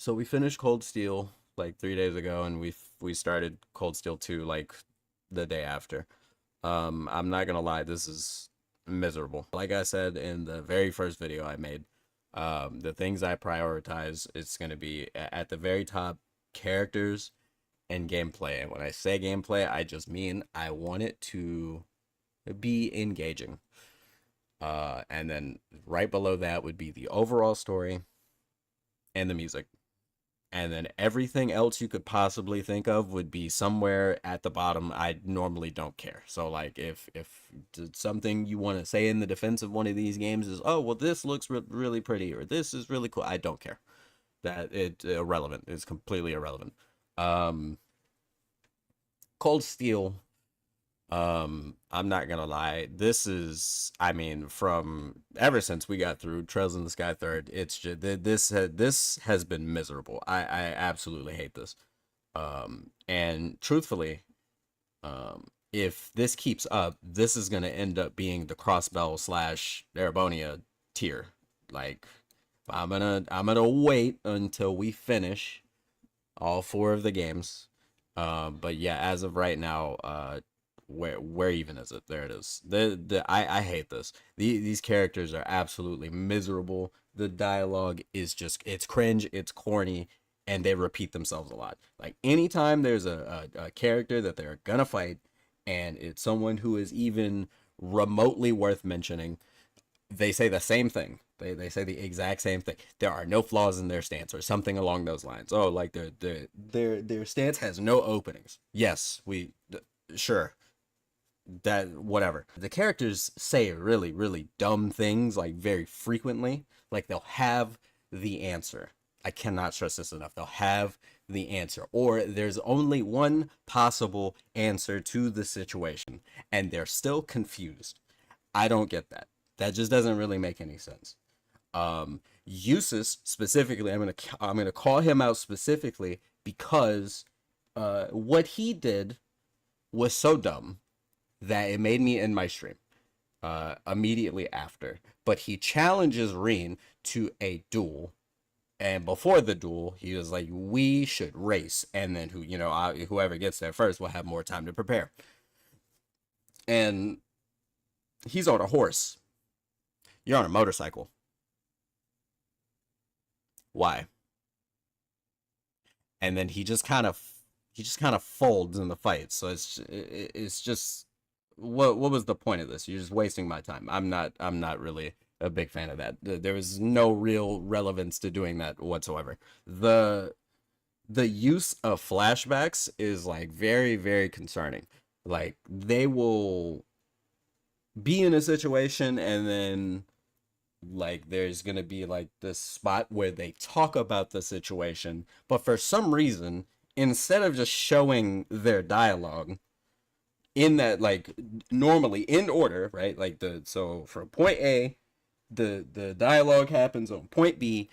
So we finished Cold Steel like 3 days ago, and we started Cold Steel 2 like the day after. I'm not gonna lie, this is miserable. Like I said in the very first video I made, the things I prioritize, it's gonna be at the very top, characters and gameplay. And when I say gameplay, I just mean I want it to be engaging. And then right below that would be the overall story and the music. And then everything else you could possibly think of would be somewhere at the bottom. I normally don't care. So like if something you want to say in the defense of one of these games is, oh well, this looks really pretty, or this is really cool, I don't care. That it's irrelevant. It's completely irrelevant. um Cold Steel, I'm not gonna lie, this is, I mean, from ever since we got through Trails in the Sky Third, it's just this has been miserable. I absolutely hate this. And truthfully, if this keeps up, this is gonna end up being the Crossbell slash Erebonia tier. Like, I'm gonna wait until we finish all four of the games. But yeah, as of right now, where even is it? There it is. I hate this. These characters are absolutely miserable. The dialogue is just, it's cringe, it's corny, and they repeat themselves a lot. Like anytime there's a character that they're gonna fight, and it's someone who is even remotely worth mentioning, they say the same thing. They say the exact same thing. There are no flaws in their stance, or something along those lines. Oh, like their stance has no openings. Yes, sure, that whatever. The characters say really dumb things like very frequently. Like they'll have the answer. I cannot stress this enough. They'll have the answer, or there's only one possible answer to the situation, and they're still confused. I don't get that. That just doesn't really make any sense. Eustace specifically, I'm gonna call him out specifically because what he did was so dumb that it made me end my stream immediately after. But he challenges Reen to a duel, and before the duel, he was like, "We should race, and then whoever gets there first will have more time to prepare." And he's on a horse. You're on a motorcycle. Why? And then he just kind of folds in the fight. So it's just, what was the point of this? You're just wasting my time. I'm not really a big fan of that. There was no real relevance to doing that whatsoever. The use of flashbacks is like very concerning. Like they will be in a situation, and then like there's gonna be like this spot where they talk about the situation, but for some reason, instead of just showing their dialogue in that, like, normally in order, right? Like so from point A, the dialogue happens on point B.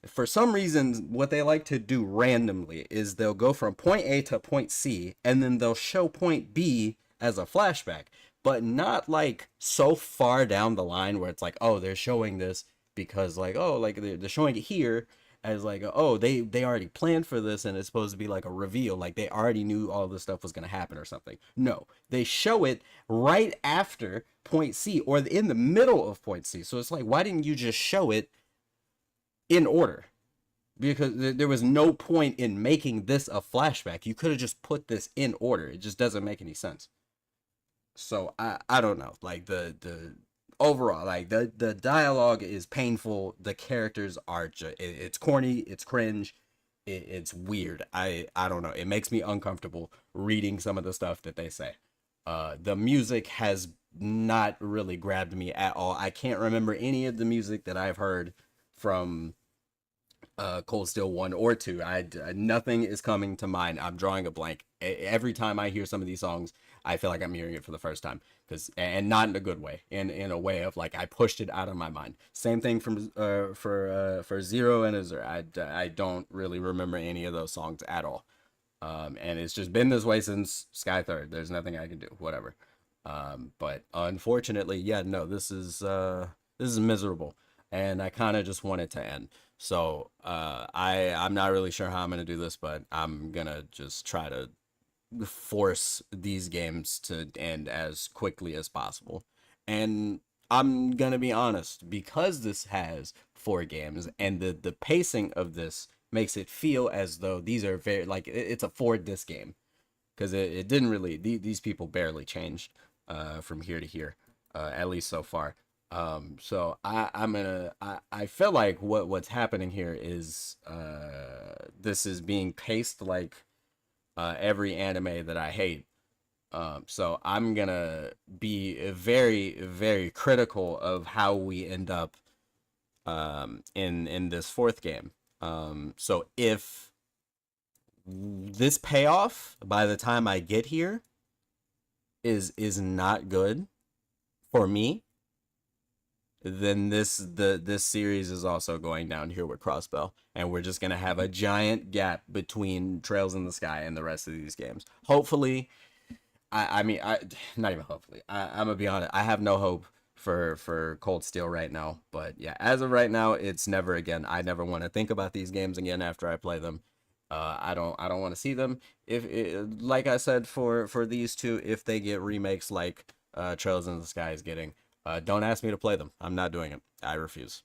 For some reason, what they like to do randomly is they'll go from point A to point C, and then they'll show point B as a flashback, but not like so far down the line where it's like, oh, they're showing this because, like, oh, like they're showing it here as like, oh, they already planned for this, and it's supposed to be like a reveal, like they already knew all this stuff was going to happen or something. No, they show it right after point C, or in the middle of point C. So it's like, why didn't you just show it in order? Because there was no point in making this a flashback. You could have just put this in order. It just doesn't make any sense. So I don't know. Like the overall, like the dialogue is painful. The characters are it's corny, it's cringe, it's weird. I don't know. It makes me uncomfortable reading some of the stuff that they say. The music has not really grabbed me at all. I can't remember any of the music that I've heard from Cold Steel 1 or 2. Nothing is coming to mind. I'm drawing a blank. Every time I hear some of these songs, I feel like I'm hearing it for the first time, and not in a good way, in a way of like I pushed it out of my mind. Same thing from for Zero and Azure. I don't really remember any of those songs at all. And it's just been this way since Sky Third. There's nothing I can do. Whatever. But unfortunately, yeah, no, this is miserable. and I kind of just want it to end. So I'm not really sure how I'm gonna do this, but I'm gonna just try to force these games to end as quickly as possible. And I'm gonna be honest, because this has 4 games and the pacing of this makes it feel as though these are very like it's a 4 disc game, because it didn't really these people barely changed from here to here, at least so far. So I feel like what's happening here is this is being paced like every anime that I hate. So I'm gonna be very, very critical of how we end up in this 4th game. So if this payoff by the time I get here is not good for me, then this series is also going down here with Crossbell, and we're just gonna have a giant gap between Trails in the Sky and the rest of these games. Hopefully, I mean, I not even hopefully. I'm gonna be honest. I have no hope for Cold Steel right now. But yeah, as of right now, it's never again. I never want to think about these games again after I play them. I don't want to see them. If like I said for these two, if they get remakes like Trails in the Sky is getting, don't ask me to play them. I'm not doing it. I refuse.